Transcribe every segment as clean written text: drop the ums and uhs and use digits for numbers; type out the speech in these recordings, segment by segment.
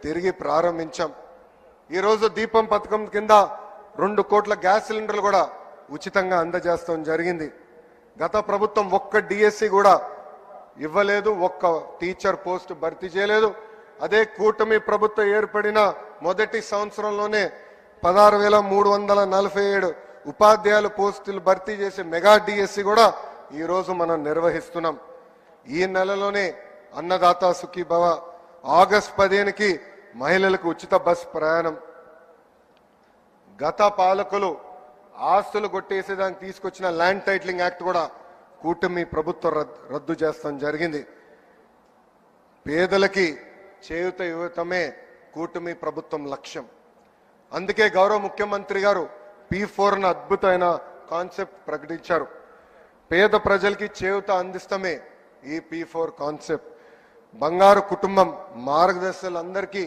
తిరిగి ప్రారంభించాం. ఈరోజు దీపం పథకం కింద 2 కోట్ల గ్యాస్ సిలిండర్లు కూడా ఉచితంగా అందజేస్తాం జరిగింది. గత ప్రభుత్వం ఒక్క డిఎస్సి కూడా ఇవ్వలేదు, ఒక్క టీచర్ పోస్ట్ భర్తీ చేయలేదు. అదే కూటమి ప్రభుత్వం ఏర్పడిన మొదటి సంవత్సరంలోనే 16,347 ఉపాధ్యాయుల పోస్టులు భర్తీ చేసే మెగా డిఎస్సి కూడా ఈరోజు మనం నిర్వహిస్తున్నాం. ఈ నెలలోనే అన్నదాత సుఖీభవ, ఆగస్టు 15కి మహిళలకు ఉచిత బస్ ప్రయాణం. గత పాలకులు ఆస్తులు కొట్టేసేదానికి తీసుకొచ్చిన ల్యాండ్ టైటిలింగ్ యాక్ట్ కూడా కూటమి ప్రభుత్వం రద్దు చేస్తాం జరిగింది. పేదలకి చేయూత ఇవ్వటమే కూటమి ప్రభుత్వం లక్ష్యం. అందుకే గౌరవ ముఖ్యమంత్రి గారు P4 అద్భుతమైన కాన్సెప్ట్ ప్రకటించారు. పేద ప్రజలకి చేయూత అందిస్తమే ఈ P4 కాన్సెప్ట్. బంగారు కుటుంబం మార్గదర్శకులందరికీ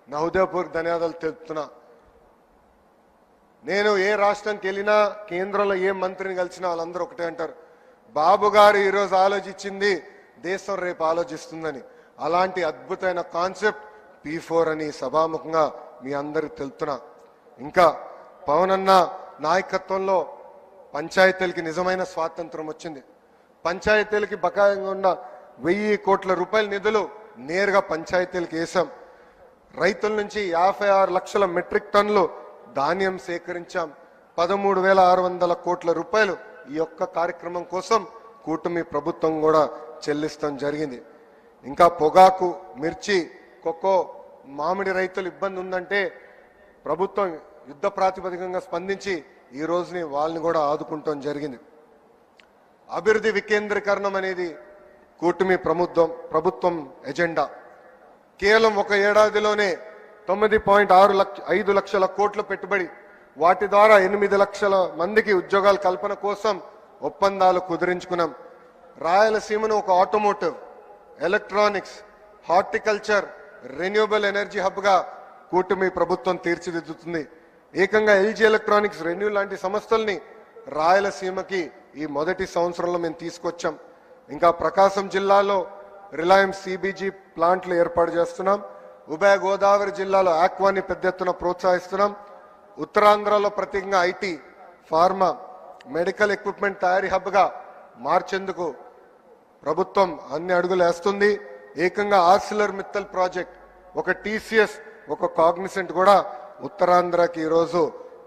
నా హృదయపూర్వక ధన్యవాదాలు తెలుపుతున్నా. నేను ఏ రాష్ట్రానికి వెళ్ళినా, కేంద్రంలో ఏ మంత్రిని కలిసినా వాళ్ళందరూ ఒకటే అంటారు, బాబు గారు ఈరోజు ఆలోచించింది దేశం రేపు ఆలోచిస్తుందని. అలాంటి అద్భుతమైన కాన్సెప్ట్ P4 అని సభాముఖంగా మీ అందరికి తెలుపుతున్నా. ఇంకా పవన్ అన్న నాయకత్వంలో పంచాయతీలకి నిజమైన స్వాతంత్రం వచ్చింది. పంచాయతీలకి బకాయిగా ఉన్న 1000 కోట్ల రూపాయల నిధులు నేరుగా పంచాయతీలకు వేశాం. రైతుల నుంచి 56 లక్షల మెట్రిక్ టన్నులు ధాన్యం సేకరించాం. 13,600 కోట్ల రూపాయలు ఈ యొక్క కార్యక్రమం కోసం కూటమి ప్రభుత్వం కూడా చెల్లిస్తాం జరిగింది. ఇంకా పొగాకు, మిర్చి, కొక్కో, మామిడి రైతులు ఇబ్బంది ఉందంటే ప్రభుత్వం యుద్ధ ప్రాతిపదికంగా స్పందించి ఈ రోజుని వాళ్ళని కూడా ఆదుకుంటాం జరిగింది. అభివృద్ధి వికేంద్రీకరణం అనేది కూటమి ప్రభుత్వం ఎజెండా. కేవలం ఒక ఏడాదిలోనే 9.5 లక్షల కోట్ల పెట్టుబడి, వాటి ద్వారా 8 లక్షల మందికి ఉద్యోగాల కల్పన కోసం ఒప్పందాలు కుదిరించుకున్నాం. రాయలసీమను ఒక automotive, electronics, horticulture, renewable energy హబ్గా కూటమి ప్రభుత్వం తీర్చిదిద్దుతుంది. ఏకంగా LG ఎలక్ట్రానిక్స్, రెన్యూ లాంటి సంస్థల్ని రాయలసీమకి ఈ మొదటి సంవత్సరంలో మేము తీసుకొచ్చాం. ఇంకా ప్రకాశం జిల్లాలో రిలయన్స్ CBG ప్లాంట్లు ఏర్పాటు చేస్తున్నాం. ఉభయ గోదావరి జిల్లాలో ఆక్వాని పెద్ద ఎత్తున ప్రోత్సహిస్తున్నాం. ఉత్తరాంధ్రలో ప్రత్యేకంగా IT, ఫార్మా, మెడికల్ ఎక్విప్మెంట్ తయారీ హబ్గా మార్చేందుకు ప్రభుత్వం అన్ని అడుగులు వేస్తుంది. ఏకంగా ఆర్సిలర్ మిత్తల్ ప్రాజెక్ట్, ఒక TCS, ఒక కాగ్నిసెంట్ కూడా ఉత్తరాంధ్రకి ఈరోజు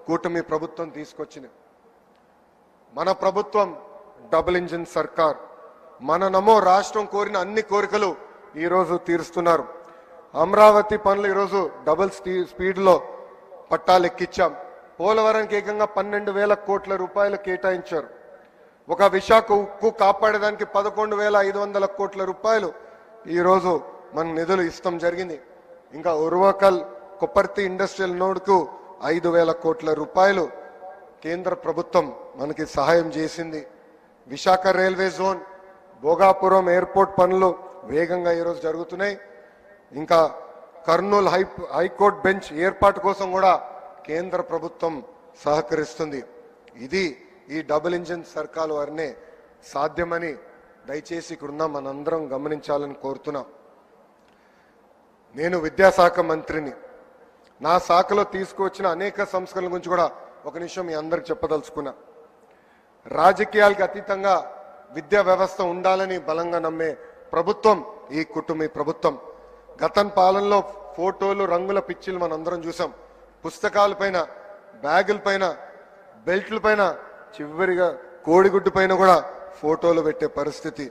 కూటమి ప్రభుత్వం తీసుకొచ్చింది. మన ప్రభుత్వం డబుల్ ఇంజిన్ సర్కార్. మన నమో రాష్ట్రం కోరిన అన్ని కోరికలు ఈరోజు తీరుస్తున్నారు. అమరావతి పనులు ఈరోజు డబుల్ స్పీడ్లో పట్టాలు ఎక్కించాం. పోలవరానికి ఏకంగా 12,000 కోట్ల రూపాయలు కేటాయించారు. ఒక విశాఖ ఉక్కు కాపాడేదానికి 11,500 కోట్ల రూపాయలు ఈరోజు మన నిధులు ఇస్తాం జరిగింది. ఇంకా ఉర్వకల్ కొప్పర్తి ఇండస్ట్రియల్ నోడ్కు 5,000 కోట్ల రూపాయలు కేంద్ర ప్రభుత్వం మనకి సహాయం చేసింది. Visakha railway zone, Bhogapuram airport పనులు వేగంగా ఈరోజు జరుగుతున్నాయి. ఇంకా కర్నూలు హైకోర్టు బెంచ్ ఏర్పాటు కోసం కూడా కేంద్ర ప్రభుత్వం సహకరిస్తుంది. ఇది ఈ డబుల్ ఇంజిన్ సర్కార్ వారినే సాధ్యమని దయచేసి ఇక్కడున్న మనందరం గమనించాలని కోరుతున్నాం. నేను విద్యాశాఖ మంత్రిని. నా శాఖలో తీసుకువచ్చిన అనేక సంస్కరణల గురించి కూడా ఒక నిమిషం మీ అందరికి చెప్పదలుచుకున్నా. రాజకీయాలకు అతీతంగా విద్యా వ్యవస్థ ఉండాలని బలంగా నమ్మే ప్రభుత్వం ఈ కూటమి ప్రభుత్వం. గతం పాలనలో ఫోటోలు, రంగుల పిచ్చిలు మనందరం చూసాం. పుస్తకాల పైన, బ్యాగుల పైన, బెల్ట్ల పైన, చివరిగా కోడిగుడ్డు పైన కూడా ఫోటోలు పెట్టే పరిస్థితి.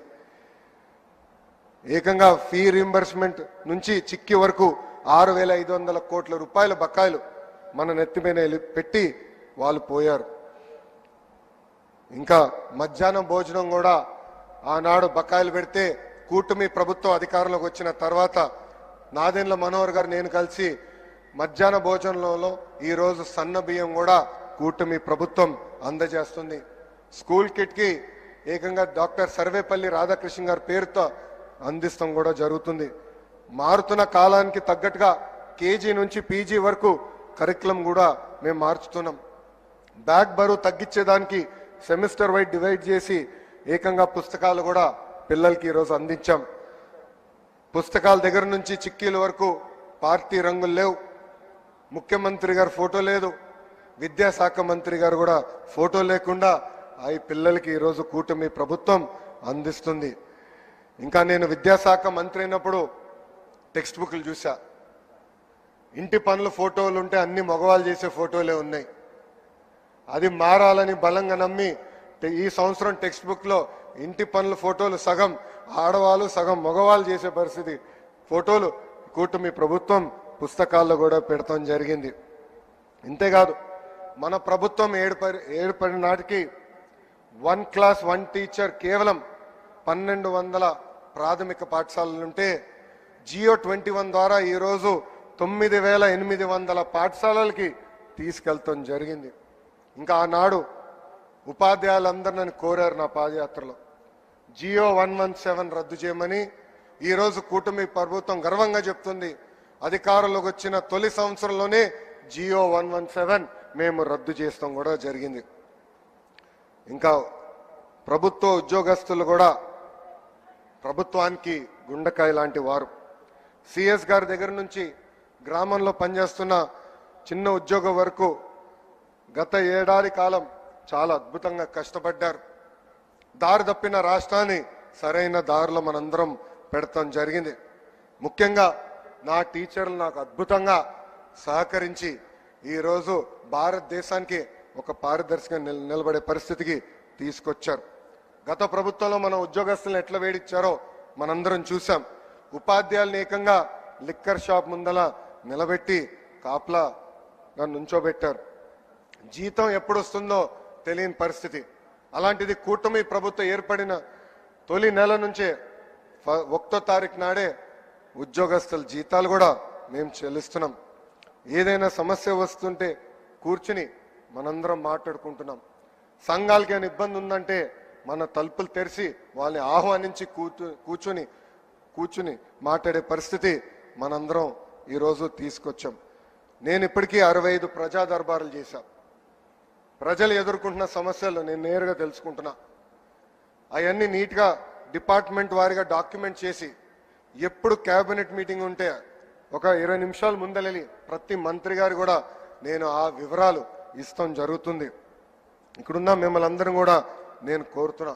ఏకంగా ఫీ రీంబర్స్మెంట్ నుంచి చిక్కి వరకు 6,500 కోట్ల రూపాయల బకాయిలు మన నెత్తిపైన పెట్టి వాళ్ళు పోయారు. ఇంకా మధ్యాహ్నం భోజనం కూడా ఆనాడు బకాయిలు పెడితే కూటమి ప్రభుత్వం అధికారంలోకి వచ్చిన తర్వాత నాదెండ్ల మనోహర్ గారు నేను కలిసి మధ్యాహ్న భోజనంలో ఈరోజు సన్న బియ్యం కూడా కూటమి ప్రభుత్వం అందజేస్తుంది. స్కూల్ కిట్కి ఏకంగా డాక్టర్ సర్వేపల్లి రాధాకృష్ణ గారి పేరుతో అందిస్తాం కూడా జరుగుతుంది. మారుతున్న కాలానికి తగ్గట్టుగా కేజీ నుంచి పీజీ వరకు కరికులం కూడా మేము మార్చుతున్నాం. బ్యాగ్ బరువు తగ్గించేదానికి సెమిస్టర్ వైడ్ డివైడ్ చేసి ఏకంగా పుస్తకాలు కూడా పిల్లలకి ఈరోజు అందించాం. పుస్తకాల దగ్గర నుంచి చిక్కీల వరకు పార్టీ రంగులు లేవు, ముఖ్యమంత్రి గారి ఫోటో లేదు, విద్యాశాఖ మంత్రి గారు కూడా ఫోటో లేకుండా ఈ పిల్లలకి ఈరోజు కూటమి ప్రభుత్వం అందిస్తుంది. ఇంకా నేను విద్యాశాఖ మంత్రి అయినప్పుడు టెక్స్ట్ బుక్లు చూసా, ఇంటి పనులు ఫోటోలు ఉంటే అన్ని మగవాళ్ళు చేసే ఫోటోలే ఉన్నాయి. అది మారాలని బలంగా నమ్మి ఈ సంవత్సరం టెక్స్ట్ బుక్లో ఇంటి పనుల ఫోటోలు సగం ఆడవాళ్ళు సగం మగవాళ్ళు చేసే పరిస్థితి ఫోటోలు కూటమి ప్రభుత్వం పుస్తకాల్లో కూడా పెడతాం జరిగింది. ఇంతేకాదు మన ప్రభుత్వం ఏడుపడి నాటికి 1 క్లాస్ 1 టీచర్ కేవలం 1200 ప్రాథమిక పాఠశాలలుంటే జియో 21 ద్వారా ఈరోజు 9800 పాఠశాలలకి తీసుకెళ్తాం జరిగింది. ఇంకా ఆనాడు ఉపాధ్యాయులందరూ నన్ను కోరారు నా పాదయాత్రలో జియో 117 రద్దు చేయమని. ఈరోజు కూటమి ప్రభుత్వం గర్వంగా చెప్తుంది, అధికారంలోకి వచ్చిన తొలి సంవత్సరంలోనే జియో 117 మేము రద్దు చేస్తాం కూడా జరిగింది. ఇంకా ప్రభుత్వ ఉద్యోగస్తులు కూడా ప్రభుత్వానికి గుండెకాయ లాంటి వారు. సిఎస్ గారి దగ్గర నుంచి గ్రామంలో పనిచేస్తున్న చిన్న ఉద్యోగం వరకు గత ఏడాది కాలం చాలా అద్భుతంగా కష్టపడ్డారు. దారి తప్పిన రాష్ట్రాన్ని సరైన దారిలో మనందరం పెడతాం జరిగింది. ముఖ్యంగా నా టీచర్లు నాకు అద్భుతంగా సహకరించి ఈరోజు భారతదేశానికి ఒక పారదర్శకంగా నిలబడే పరిస్థితికి తీసుకొచ్చారు. గత ప్రభుత్వంలో మన ఉద్యోగస్తులను ఎట్లా వేడిచ్చారో మనందరం చూసాం. ఉపాధ్యాయులను ఏకంగా లిక్కర్ షాప్ ముందల నిలబెట్టి కాపలాగా నుంచోబెట్టారు. జీతం ఎప్పుడు వస్తుందో తెలియని పరిస్థితి. అలాంటిది కూటమి ప్రభుత్వం ఏర్పడిన తొలి నెల నుంచే 1వ తారీఖు నాడే ఉద్యోగస్తుల జీతాలు కూడా మేము చెల్లిస్తున్నాం. ఏదైనా సమస్య వస్తుంటే కూర్చుని మనందరం మాట్లాడుకుంటున్నాం. సంఘాలకి ఏమైనా ఇబ్బంది ఉందంటే మన తలుపులు తెరిచి వాళ్ళని ఆహ్వానించి కూర్చుని మాట్లాడే పరిస్థితి మనందరం ఈరోజు తీసుకొచ్చాం. నేను ఇప్పటికీ 65 ప్రజా దర్బారులు చేశా. ప్రజలు ఎదుర్కొంటున్న సమస్యలు నేను నేరుగా తెలుసుకుంటున్నా. అవన్నీ నీట్గా డిపార్ట్మెంట్ వారిగా డాక్యుమెంట్ చేసి ఎప్పుడు క్యాబినెట్ మీటింగ్ ఉంటే ఒక 20 నిమిషాల ముందలెళ్ళి ప్రతి మంత్రి గారు కూడా నేను ఆ వివరాలు ఇస్తాం జరుగుతుంది. ఇక్కడున్న మిమ్మల్ని అందరం కూడా నేను కోరుతున్నా,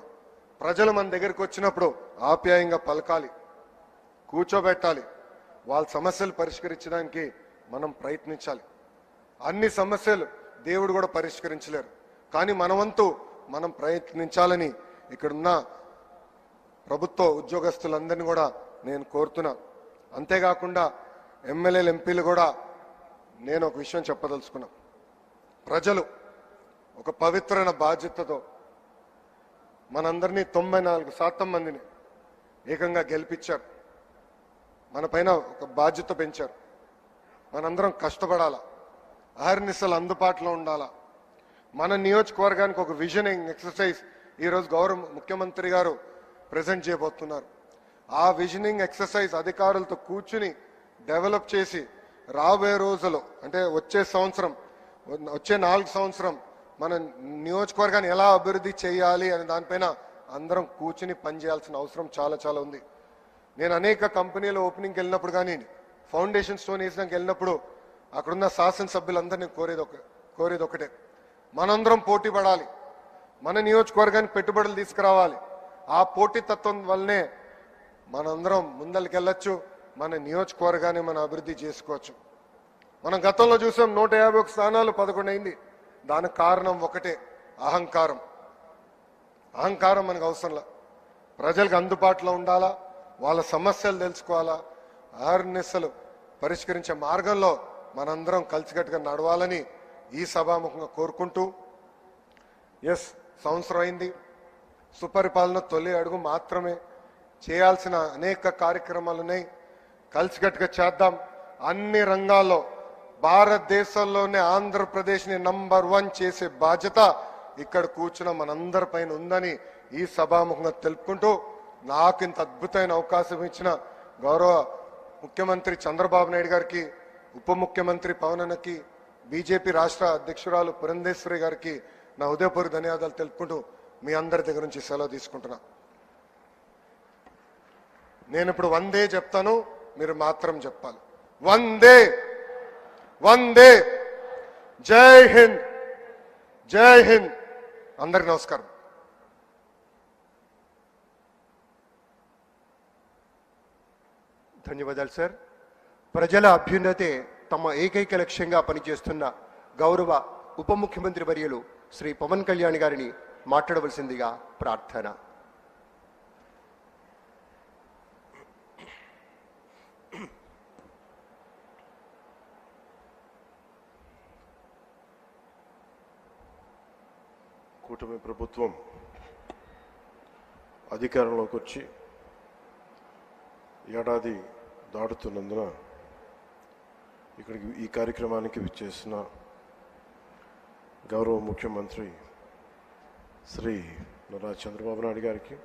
ప్రజలు మన దగ్గరికి వచ్చినప్పుడు ఆప్యాయంగా పలకాలి, కూర్చోబెట్టాలి, వాళ్ళ సమస్యలు పరిష్కరించడానికి మనం ప్రయత్నించాలి. అన్ని సమస్యలు దేవుడు కూడా పరిష్కరించలేరు, కానీ మనవంతు మనం ప్రయత్నించాలని ఇక్కడున్న ప్రభుత్వ ఉద్యోగస్తులందరినీ కూడా నేను కోరుతున్నా. అంతేకాకుండా ఎమ్మెల్యేలు ఎంపీలు కూడా నేను ఒక విషయం చెప్పదలుచుకున్నా. ప్రజలు ఒక పవిత్రమైన బాధ్యతతో మనందరినీ 94% మందిని ఏకంగా గెలిపించారు. మన పైన ఒక బాధ్యత పెంచారు. మనందరం కష్టపడాలా, అహర్నిశలు అందుబాటులో ఉండాలా. మన నియోజకవర్గానికి ఒక విజనింగ్ ఎక్సర్సైజ్ ఈరోజు గౌరవ ముఖ్యమంత్రి గారు ప్రజెంట్ చేయబోతున్నారు. ఆ విజనింగ్ ఎక్సర్సైజ్ అధికారులతో కూర్చుని డెవలప్ చేసి రాబోయే రోజులు అంటే వచ్చే 4 సంవత్సరం మన నియోజకవర్గాన్ని ఎలా అభివృద్ధి చేయాలి అనే దానిపైన అందరం కూర్చుని పనిచేయాల్సిన అవసరం చాలా చాలా ఉంది. నేను అనేక కంపెనీల ఓపెనింగ్కి వెళ్ళినప్పుడు కానీ ఫౌండేషన్ స్టోన్ వేసినాక వెళ్ళినప్పుడు అక్కడున్న శాసనసభ్యులందరినీ కోరేది ఒకటే, మనందరం పోటీ పడాలి, మన నియోజకవర్గానికి పెట్టుబడులు తీసుకురావాలి. ఆ పోటీతత్వం వల్లనే మనందరం ముందరికెళ్ళొచ్చు, మన నియోజకవర్గాన్ని మనం అభివృద్ధి చేసుకోవచ్చు. మనం గతంలో చూసాం 151 స్థానాలు 11 అయింది. దానికి కారణం ఒకటే, అహంకారం. అహంకారం మనకు అవసరంలా, ప్రజలకు అందుబాటులో ఉండాలా, వాళ్ళ సమస్యలు తెలుసుకోవాలా, అహర్నిశలు పరిష్కరించే మార్గంలో మనందరం కలిసికట్టుగా నడవాలని ఈ సభాముఖంగా కోరుకుంటూ, సంవత్సరం అయింది, సుపరిపాలన తొలి అడుగు మాత్రమే, చేయాల్సిన అనేక కార్యక్రమాలు ఉన్నాయి, కలిసికట్టుగా చేద్దాం. అన్ని రంగాల్లో భారతదేశంలోనే ఆంధ్రప్రదేశ్ని నంబర్ 1 చేసే బాధ్యత ఇక్కడ కూర్చున్న మనందరి పైన ఉందని ఈ సభాముఖంగా తెలుపుకుంటూ, నాకు ఇంత అద్భుతమైన అవకాశం ఇచ్చిన గౌరవ ముఖ్యమంత్రి చంద్రబాబు నాయుడు గారికి, ఉప ముఖ్యమంత్రి పవన్ అన్నకి, బీజేపీ రాష్ట్ర అధ్యక్షురాలు పురంధేశ్వరి గారికి నా హృదయపూర్వక ధన్యవాదాలు తెలుపుకుంటూ మీ అందరి దగ్గర నుంచి సెలవు తీసుకుంటున్నా. నేను ఇప్పుడు 100 చెప్తాను, మీరు మాత్రం చెప్పాలి. వందే వందే. జై హింద్, జై హింద్. అందరికి నమస్కారం. ధన్యవాదాలు సార్. ప్రజల అభ్యున్నతే తమ ఏకైక లక్ష్యంగా పనిచేస్తున్న గౌరవ ఉప ముఖ్యమంత్రి వర్యులు శ్రీ పవన్ కళ్యాణ్ గారిని మాట్లాడవలసిందిగా ప్రార్థన. కూటమి ప్రభుత్వం అధికారంలోకి వచ్చి ఏడాది దాటుతున్నందున ఇక్కడికి ఈ కార్యక్రమానికి విచ్చేసిన గౌరవ ముఖ్యమంత్రి శ్రీ నారా చంద్రబాబు నాయుడు గారికి,